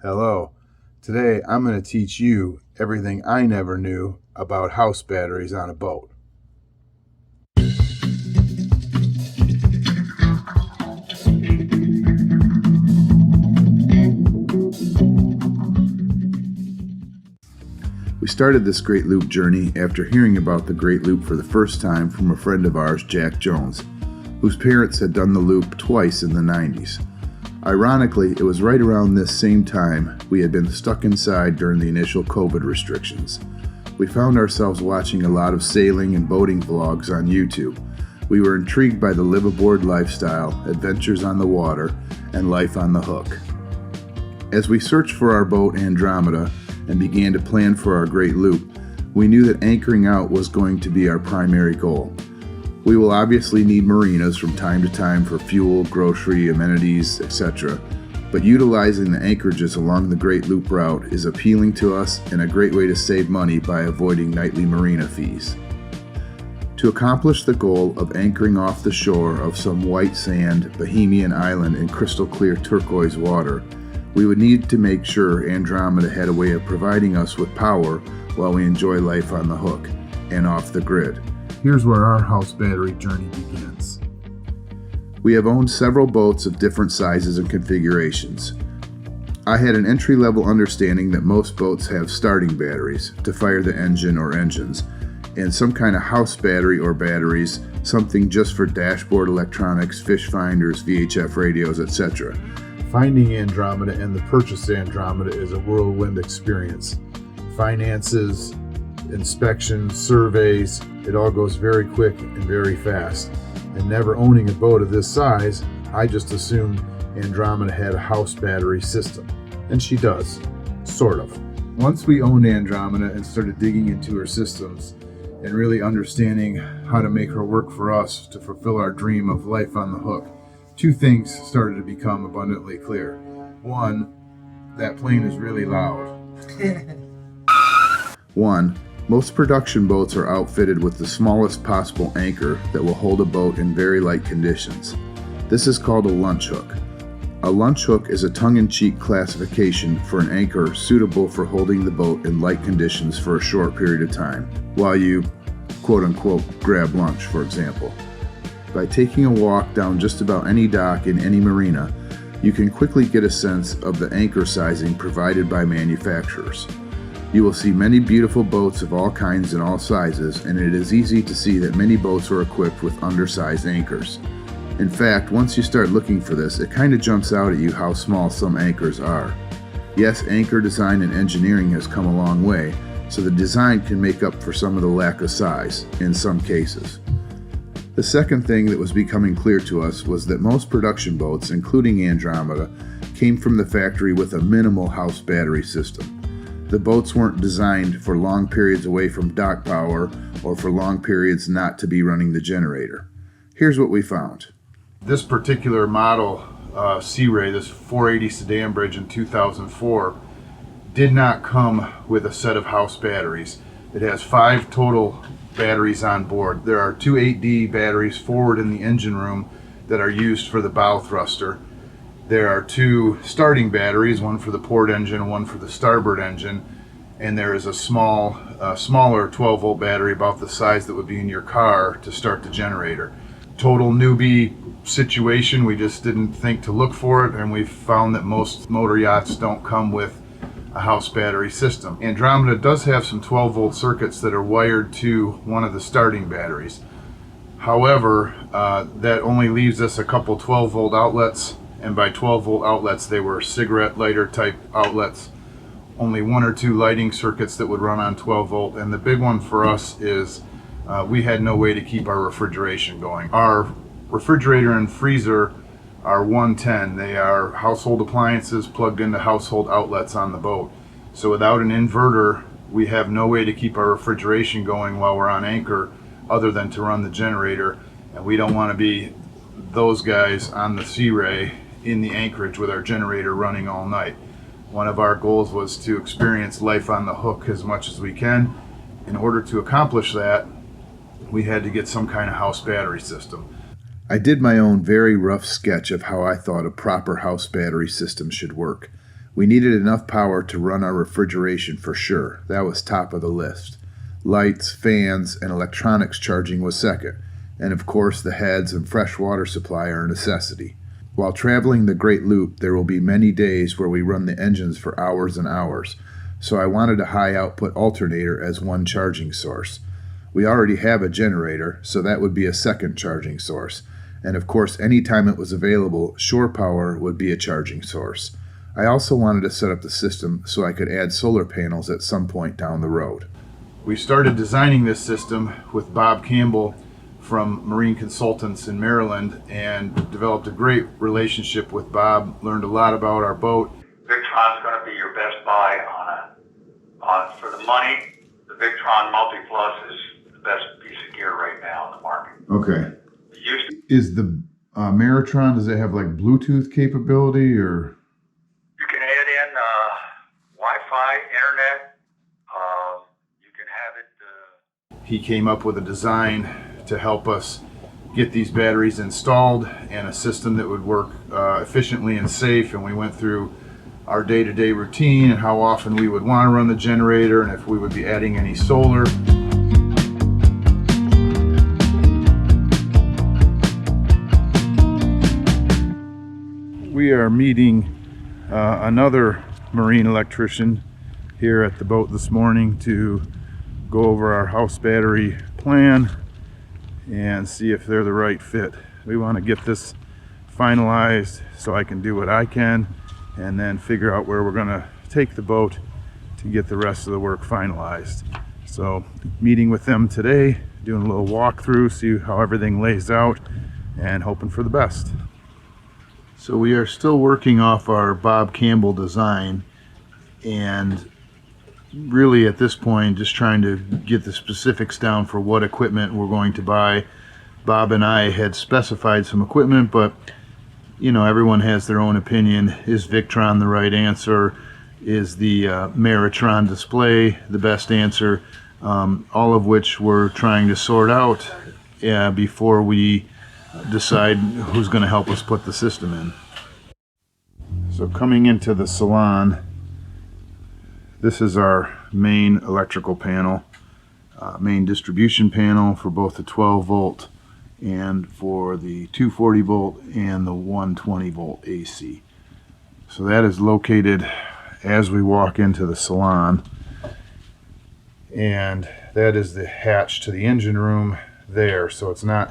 Hello. Today I'm going to teach you everything I never knew about house batteries on a boat. We started this Great Loop journey after hearing about the Great Loop for the first time from a friend of ours, Jack Jones, whose parents had done the loop twice in the 90s. Ironically, it was right around this same time we had been stuck inside during the initial COVID restrictions. We found ourselves watching a lot of sailing and boating vlogs on YouTube. We were intrigued by the live-aboard lifestyle, adventures on the water, and life on the hook. As we searched for our boat Andromeda and began to plan for our Great Loop, we knew that anchoring out was going to be our primary goal. We will obviously need marinas from time to time for fuel, grocery, amenities, etc. But utilizing the anchorages along the Great Loop route is appealing to us and a great way to save money by avoiding nightly marina fees. To accomplish the goal of anchoring off the shore of some white sand Bohemian island in crystal clear turquoise water, we would need to make sure Andromeda had a way of providing us with power while we enjoy life on the hook and off the grid. Here's where our house battery journey begins. We have owned several boats of different sizes and configurations. I had an entry-level understanding that most boats have starting batteries to fire the engine or engines, and some kind of house battery or batteries, something just for dashboard electronics, fish finders, VHF radios, etc. Finding Andromeda and the purchase of Andromeda is a whirlwind experience. Finances, inspections, surveys, it all goes very quick and very fast. And never owning a boat of this size, I just assumed Andromeda had a house battery system. And she does, sort of. Once we owned Andromeda and started digging into her systems and really understanding how to make her work for us to fulfill our dream of life on the hook, two things started to become abundantly clear. One, that plane is really loud. One, most production boats are outfitted with the smallest possible anchor that will hold a boat in very light conditions. This is called a lunch hook. A lunch hook is a tongue-in-cheek classification for an anchor suitable for holding the boat in light conditions for a short period of time, while you, quote-unquote, grab lunch, for example. By taking a walk down just about any dock in any marina, you can quickly get a sense of the anchor sizing provided by manufacturers. You will see many beautiful boats of all kinds and all sizes, and it is easy to see that many boats are equipped with undersized anchors. In fact, once you start looking for this, it kind of jumps out at you how small some anchors are. Yes, anchor design and engineering has come a long way, so the design can make up for some of the lack of size, in some cases. The second thing that was becoming clear to us was that most production boats, including Andromeda, came from the factory with a minimal house battery system. The boats weren't designed for long periods away from dock power or for long periods not to be running the generator. Here's what we found. This particular model Sea Ray, this 480 sedan bridge in 2004, did not come with a set of house batteries. It has 5 total batteries on board. There are 2 8D batteries forward in the engine room that are used for the bow thruster. There are 2 starting batteries, one for the port engine, one for the starboard engine, and there is a smaller 12-volt battery about the size that would be in your car to start the generator. Total newbie situation, we just didn't think to look for it, and we've found that most motor yachts don't come with a house battery system. Andromeda does have some 12-volt circuits that are wired to one of the starting batteries. However, that only leaves us a couple 12-volt outlets, and by 12-volt outlets they were cigarette lighter type outlets. Only 1 or 2 lighting circuits that would run on 12-volt, and the big one for us is we had no way to keep our refrigeration going. Our refrigerator and freezer are 110. They are household appliances plugged into household outlets on the boat. So without an inverter, we have no way to keep our refrigeration going while we're on anchor other than to run the generator, and we don't want to be those guys on the Sea Ray in the anchorage with our generator running all night. One of our goals was to experience life on the hook as much as we can. In order to accomplish that, we had to get some kind of house battery system. I did my own very rough sketch of how I thought a proper house battery system should work. We needed enough power to run our refrigeration for sure. That was top of the list. Lights, fans, and electronics charging was second. And of course, the heads and fresh water supply are a necessity. While traveling the Great Loop, there will be many days where we run the engines for hours and hours, so I wanted a high output alternator as one charging source. We already have a generator, so that would be a second charging source. And of course, anytime it was available, shore power would be a charging source. I also wanted to set up the system so I could add solar panels at some point down the road. We started designing this system with Bob Campbell from Marine Consultants in Maryland and developed a great relationship with Bob, learned a lot about our boat. Victron's going to be your best buy for the money. The Victron Multi Plus is the best piece of gear right now in the market. Okay. Is the Maritron, does it have like Bluetooth capability, or? You can add in Wi-Fi, internet. You can have it. He came up with a design to help us get these batteries installed and a system that would work efficiently and safe, and we went through our day-to-day routine and how often we would want to run the generator and if we would be adding any solar. We are meeting another marine electrician here at the boat this morning to go over our house battery plan and see if they're the right fit. We want to get this finalized so I can do what I can and then figure out where we're going to take the boat to get the rest of the work finalized. So meeting with them today, doing a little walkthrough, see how everything lays out, and hoping for the best. So we are still working off our Bob Campbell design, and really at this point just trying to get the specifics down for what equipment we're going to buy. Bob and I had specified some equipment, but you know, everyone has their own opinion. Is Victron the right answer? Is the Maritron display the best answer? All of which we're trying to sort out before we decide who's going to help us put the system in. So coming into the salon, this is our main electrical panel, main distribution panel for both the 12 volt and for the 240 volt and the 120 volt AC. So that is located as we walk into the salon, and that is the hatch to the engine room there. So it's not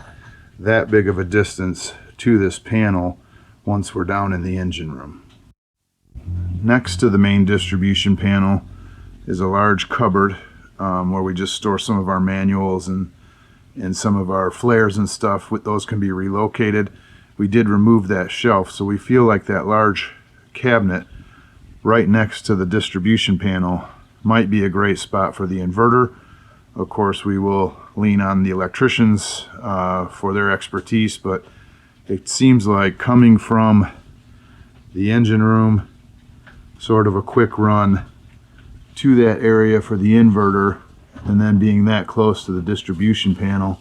that big of a distance to this panel once we're down in the engine room. Next to the main distribution panel is a large cupboard where we just store some of our manuals and some of our flares and stuff. Those can be relocated. We did remove that shelf, so we feel like that large cabinet right next to the distribution panel might be a great spot for the inverter. Of course, we will lean on the electricians for their expertise, but it seems like coming from the engine room, sort of a quick run to that area for the inverter, and then being that close to the distribution panel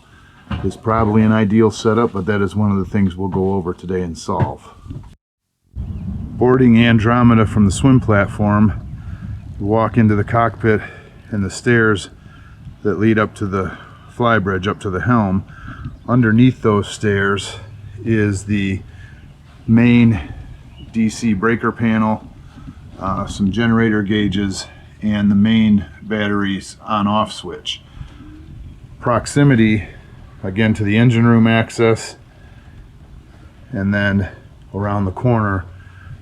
is probably an ideal setup, but that is one of the things we'll go over today and solve. Boarding Andromeda from the swim platform, you walk into the cockpit and the stairs that lead up to the flybridge, up to the helm. Underneath those stairs is the main DC breaker panel, some generator gauges, and the main batteries on-off switch. Proximity again to the engine room access, and then around the corner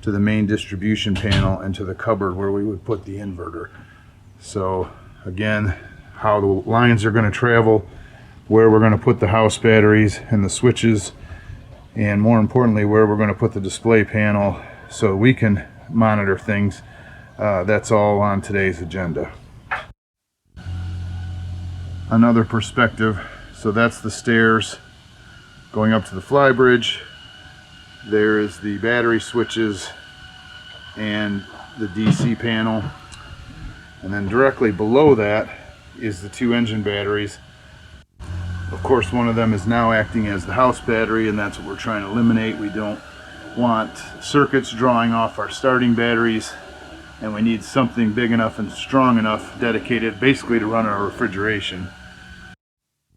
to the main distribution panel and to the cupboard where we would put the inverter. So again, how the lines are going to travel, where we're going to put the house batteries and the switches, and more importantly where we're going to put the display panel so we can monitor things. That's all on today's agenda. Another perspective, so that's the stairs going up to the flybridge. There is the battery switches and the DC panel, and then directly below that is the two engine batteries. Of course, one of them is now acting as the house battery, and that's what we're trying to eliminate. We don't want circuits drawing off our starting batteries and we need something big enough and strong enough dedicated basically to run our refrigeration.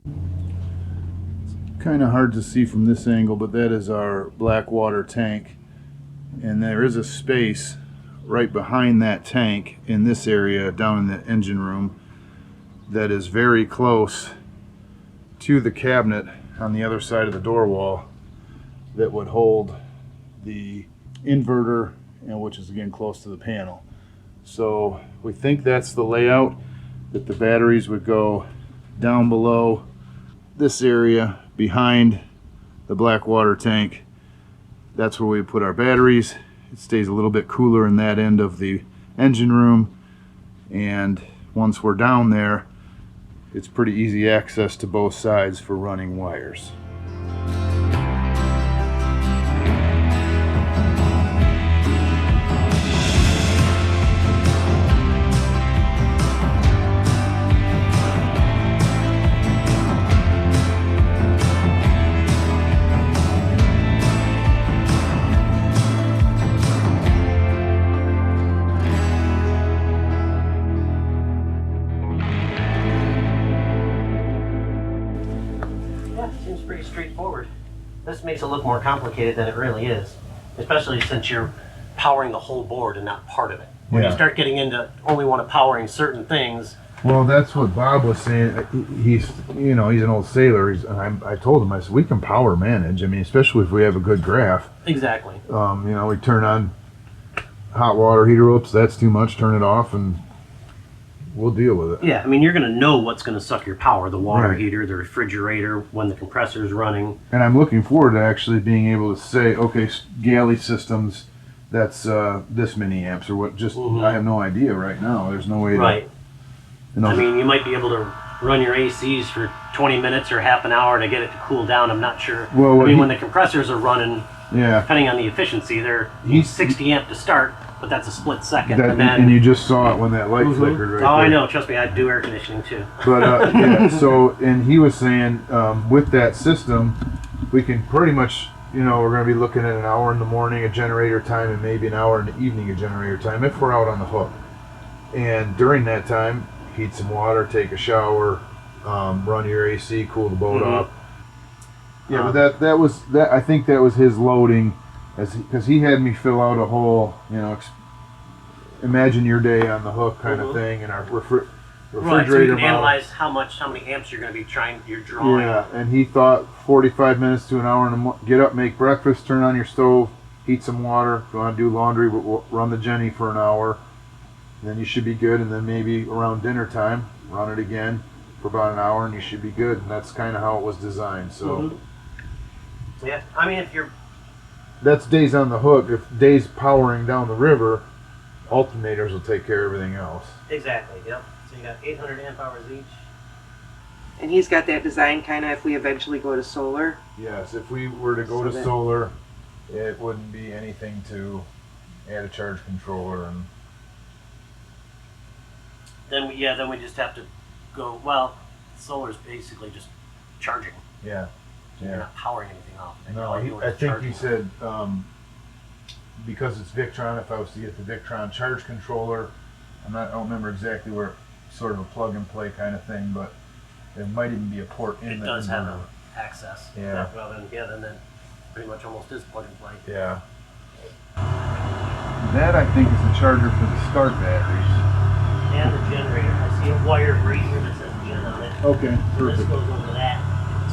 It's kind of hard to see from this angle, but that is our black water tank, and there is a space right behind that tank in this area down in the engine room that is very close to the cabinet on the other side of the door wall that would hold the inverter, and which is again close to the panel. So we think that's the layout, that the batteries would go down below this area behind the black water tank. That's where we put our batteries. It stays a little bit cooler in that end of the engine room, and once we're down there, it's pretty easy access to both sides for running wires. Pretty straightforward. This makes it look more complicated than it really is, especially since you're powering the whole board and not part of it. When you start getting into only want to powering certain things. Well, that's what Bob was saying. He's an old sailor. I told him, I said, we can power manage. I mean, especially if we have a good graph. Exactly. We turn on hot water heater. Oops, that's too much. Turn it off, and we'll deal with it. Yeah, I mean, you're going to know what's going to suck your power, the water heater, the refrigerator, when the compressor's running. And I'm looking forward to actually being able to say, okay, galley systems, that's this many amps or what. Just I have no idea right now. There's no way to. Right. I mean, you might be able to run your ACs for 20 minutes or half an hour to get it to cool down. I'm not sure. Well, when the compressors are running, depending on the efficiency, they're 60 amp to start. But that's a split second. And you just saw it when that light flickered right there. I know. Trust me, I do air conditioning too. But and he was saying with that system, we can pretty much, we're going to be looking at an hour in the morning of generator time and maybe an hour in the evening of generator time if we're out on the hook. And during that time, heat some water, take a shower, run your AC, cool the boat off. Yeah, but that was I think that was his loading. Because he had me fill out a whole, imagine your day on the hook kind of thing, and our refrigerator. Right, so you can analyze how many amps you're going to be you're drawing. Yeah, and he thought 45 minutes to an hour in the morning. Get up, make breakfast, turn on your stove, heat some water. If you want to do laundry, we'll run the Jenny for an hour. And then you should be good, and then maybe around dinner time, run it again for about an hour, and you should be good. And that's kind of how it was designed. So. Yeah, I mean, if you're. That's days on the hook. If days powering down the river, alternators will take care of everything else. Exactly, yep. So you got 800 amp hours each. And he's got that design kind of if we eventually go to solar. Yes, if we were to go to solar, it wouldn't be anything to add a charge controller. And then we just have to go, well, solar's basically just charging. Yeah. You're not powering anything off. No, I think he said because it's Victron, if I was to get the Victron charge controller, I don't remember exactly where, sort of a plug and play kind of thing, but there might even be a port in there. It does have access. Yeah. Well, then pretty much almost is plug and play. Yeah. That I think is the charger for the start batteries. And the generator. I see a wire right here that says gen on it. Okay, So perfect. this goes over that.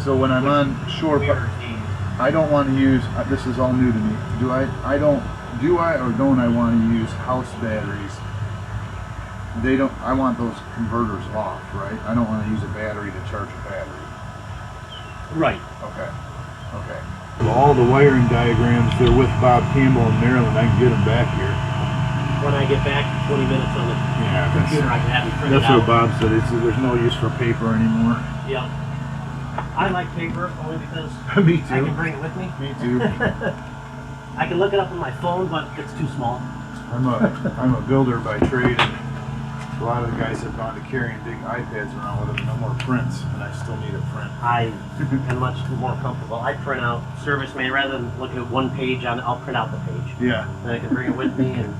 So when I'm on shore, I don't want to use, this is all new to me, do I or don't I want to use house batteries? I want those converters off, right? I don't want to use a battery to charge a battery. Right. Okay. Well, all the wiring diagrams, they're with Bob Campbell in Maryland. I can get them back here. When I get back 20 minutes on the computer, I can have them printed That's out. what Bob said. There's no use for paper anymore. Yeah. I like paper only because Me too. I can bring it with me. Me too. I can look it up on my phone, but it's too small. I'm a builder by trade, and a lot of the guys have gone to carrying big iPads around with them. No more prints, and I still need a print. I am much more comfortable. I print out service manual rather than looking at one page. I'll print out the page. Yeah. And I can bring it with me and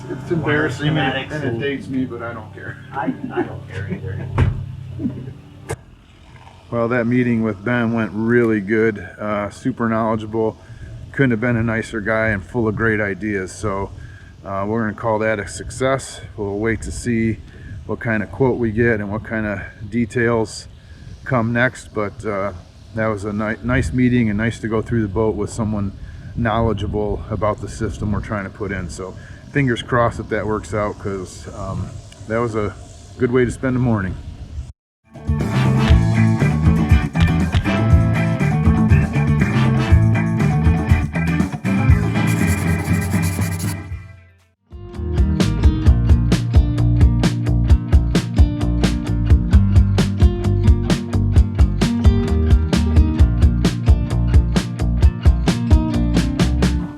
It's embarrassing schematics and it dates me, but I don't care. I don't care either. Well, that meeting with Ben went really good. Super knowledgeable. Couldn't have been a nicer guy and full of great ideas. So we're going to call that a success. We'll wait to see what kind of quote we get and what kind of details come next. But that was a nice meeting and nice to go through the boat with someone knowledgeable about the system we're trying to put in. So fingers crossed that works out, because that was a good way to spend the morning.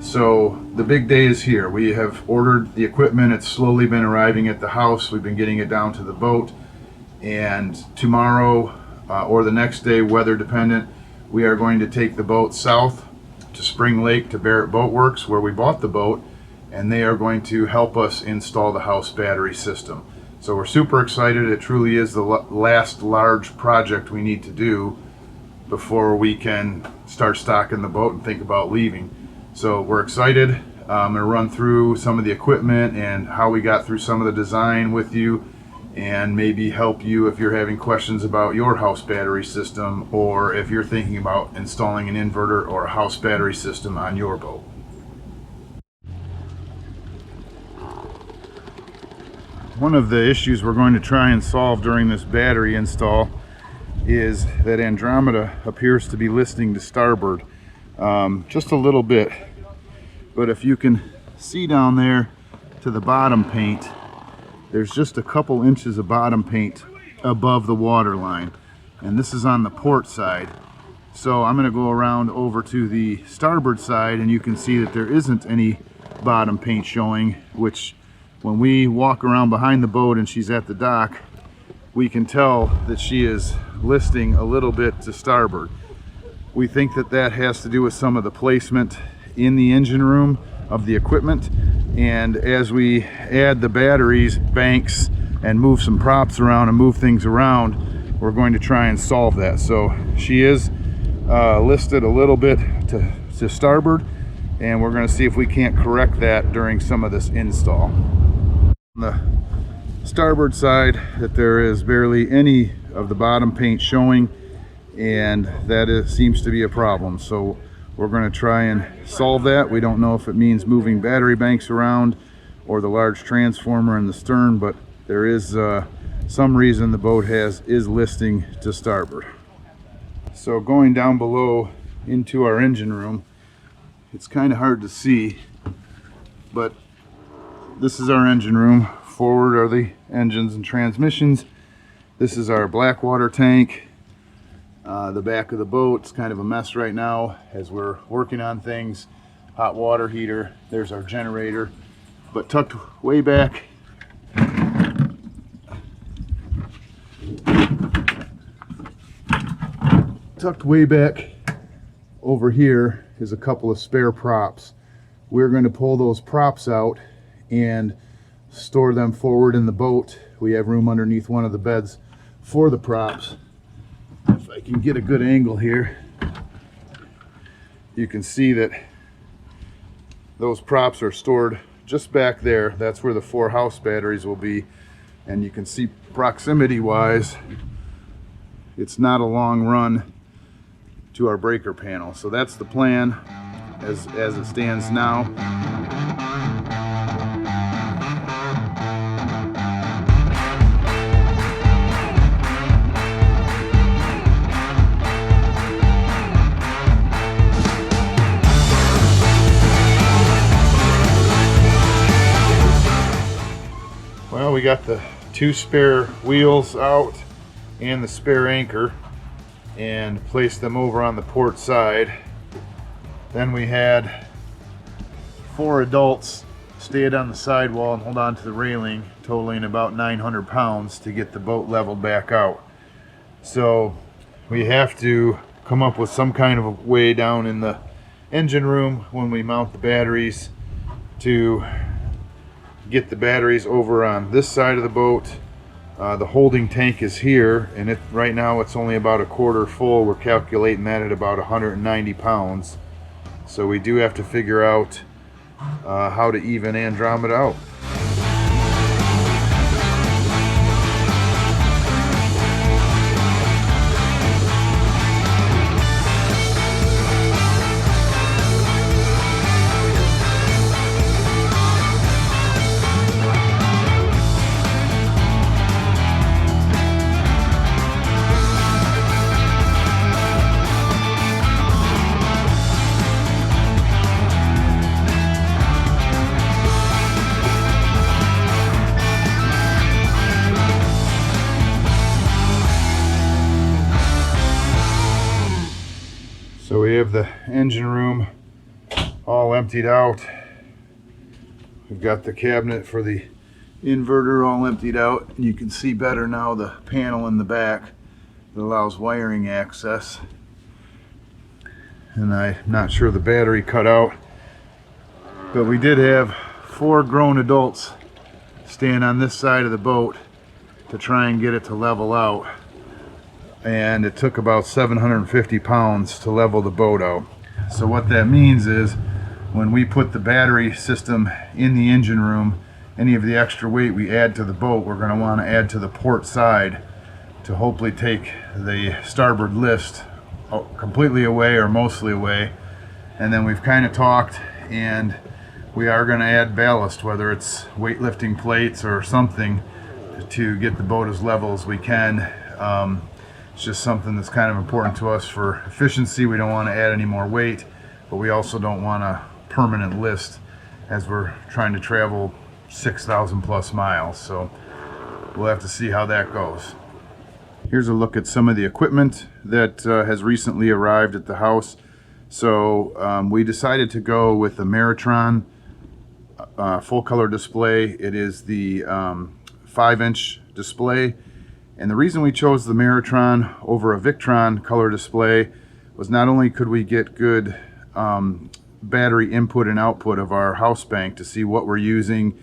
So the big day is here. We have ordered the equipment. It's slowly been arriving at the house. We've been getting it down to the boat. And tomorrow or the next day, weather dependent, we are going to take the boat south to Spring Lake to Barrett Boat Works, where we bought the boat, and they are going to help us install the house battery system. So we're super excited. It truly is the last large project we need to do before we can start stocking the boat and think about leaving. So we're excited. I'm going to run through some of the equipment and how we got through some of the design with you, and maybe help you if you're having questions about your house battery system, or if you're thinking about installing an inverter or a house battery system on your boat. One of the issues we're going to try and solve during this battery install is that Andromeda appears to be listing to starboard. Just a little bit, but if you can see down there to the bottom paint, there's just a couple inches of bottom paint above the water line, and this is on the port side. So I'm going to go around over to the starboard side, and you can see that there isn't any bottom paint showing, which when we walk around behind the boat and she's at the dock, we can tell that she is listing a little bit to starboard. We think that that has to do with some of the placement in the engine room of the equipment, and as we add the batteries, banks, and move some props around and move things around, we're going to try and solve that. So she is listed a little bit to starboard, and we're going to see if we can't correct that during some of this install. On the starboard side, that there is barely any of the bottom paint showing, and that seems to be a problem. So we're going to try and solve that. We don't know if it means moving battery banks around or the large transformer in the stern, but there is some reason the boat is listing to starboard. So going down below into our engine room, it's kind of hard to see, but this is our engine room. Forward are the engines and transmissions. This is our black water tank. The back of the boat's kind of a mess right now as we're working on things. Hot water heater, there's our generator, but tucked way back over here is a couple of spare props. We're going to pull those props out and store them forward in the boat. We have room underneath one of the beds for the props. If I can get a good angle here, you can see that those props are stored just back there. That's where the 4 house batteries will be, and you can see proximity wise it's not a long run to our breaker panel. So that's the plan as it stands now. Well, we got the 2 spare wheels out and the spare anchor and placed them over on the port side. Then we had 4 adults stayed on the sidewall and hold on to the railing, totaling about 900 pounds to get the boat leveled back out. So we have to come up with some kind of a way down in the engine room when we mount the batteries to get the batteries over on this side of the boat. The holding tank is here, and right now it's only about a quarter full. We're calculating that at about 190 pounds. So we do have to figure out how to even Andromeda out. So we have the engine room all emptied out. We've got the cabinet for the inverter all emptied out. You can see better now the panel in the back that allows wiring access. And I'm not sure the battery cut out, but we did have 4 grown adults stand on this side of the boat to try and get it to level out. And it took about 750 pounds to level the boat out. So what that means is when we put the battery system in the engine room, any of the extra weight we add to the boat, we're going to want to add to the port side to hopefully take the starboard list completely away or mostly away. And then we've kind of talked, and we are going to add ballast, whether it's weightlifting plates or something, to get the boat as level as we can. It's just something that's kind of important to us for efficiency. We don't want to add any more weight, but we also don't want a permanent list as we're trying to travel 6,000 plus miles. So we'll have to see how that goes. Here's a look at some of the equipment that has recently arrived at the house. So we decided to go with the Maritron full color display. It is the 5-inch display. And the reason we chose the Maritron over a Victron color display was not only could we get good battery input and output of our house bank to see what we're using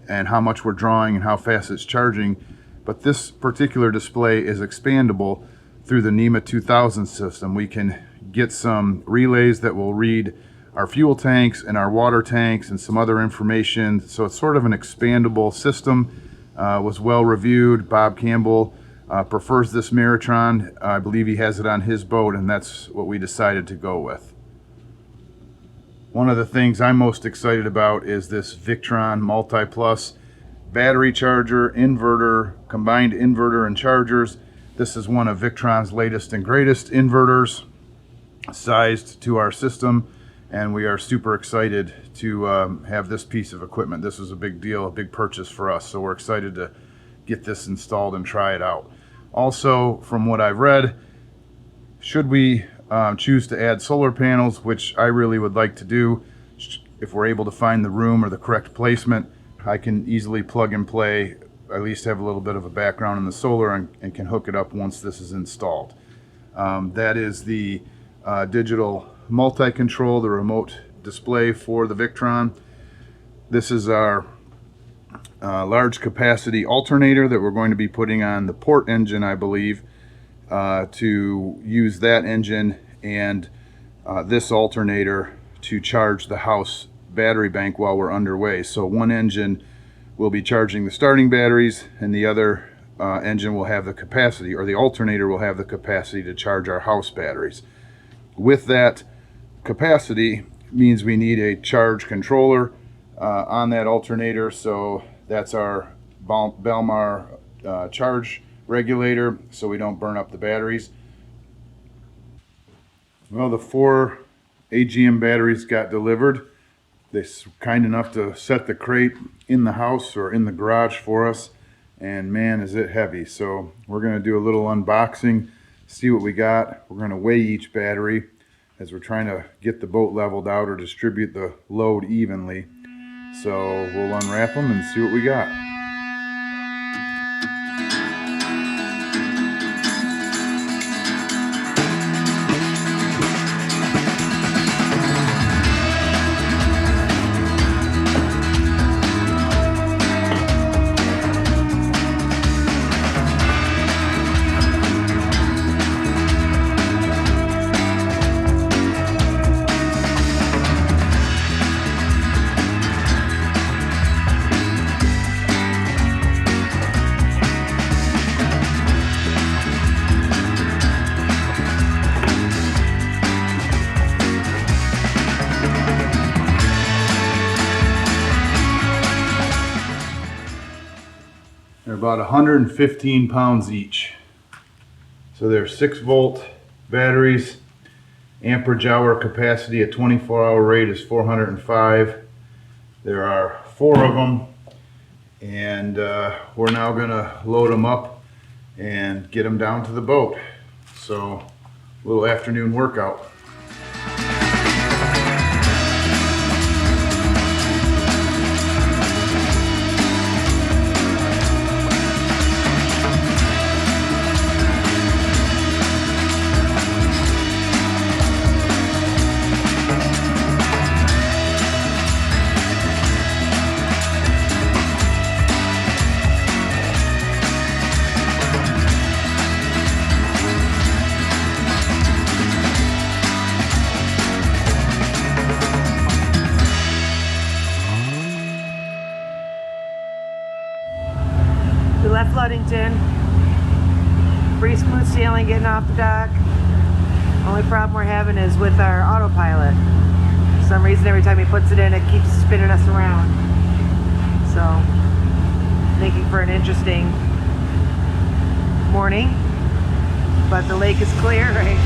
and how much we're drawing and how fast it's charging, but this particular display is expandable through the NEMA 2000 system. We can get some relays that will read our fuel tanks and our water tanks and some other information. So it's sort of an expandable system. Was well reviewed. Bob Campbell prefers this Maritron. I believe he has it on his boat, and that's what we decided to go with. One of the things I'm most excited about is this Victron Multi Plus battery charger, inverter, combined inverter and chargers. This is one of Victron's latest and greatest inverters, sized to our system, and we are super excited to have this piece of equipment. This was a big deal, a big purchase for us, so we're excited to get this installed and try it out. Also, from what I've read, should we choose to add solar panels, which I really would like to do, if we're able to find the room or the correct placement, I can easily plug and play, at least have a little bit of a background in the solar, and can hook it up once this is installed. That is the digital multi-control, the remote display for the Victron. This is our large capacity alternator that we're going to be putting on the port engine, I believe, to use that engine and this alternator to charge the house battery bank while we're underway. So one engine will be charging the starting batteries, and the other engine will have the capacity, or the alternator will have the capacity to charge our house batteries. With that capacity means we need a charge controller on that alternator. So that's our Belmar charge regulator, so we don't burn up the batteries. Well, the 4 AGM batteries got delivered. They're kind enough to set the crate in the house or in the garage for us, and man, is it heavy. So we're going to do a little unboxing, see what we got. We're going to weigh each battery as we're trying to get the boat leveled out or distribute the load evenly. So we'll unwrap them and see what we got. about 115 pounds each. So they're 6-volt batteries. Amperage hour capacity at 24-hour rate is 405. There are 4 of them, and we're now gonna load them up and get them down to the boat. So, a little afternoon workout. We left Ludington. Pretty smooth sailing getting off the dock. Only problem we're having is with our autopilot. For some reason, every time he puts it in, it keeps spinning us around. So, making for an interesting morning. But the lake is clear, right?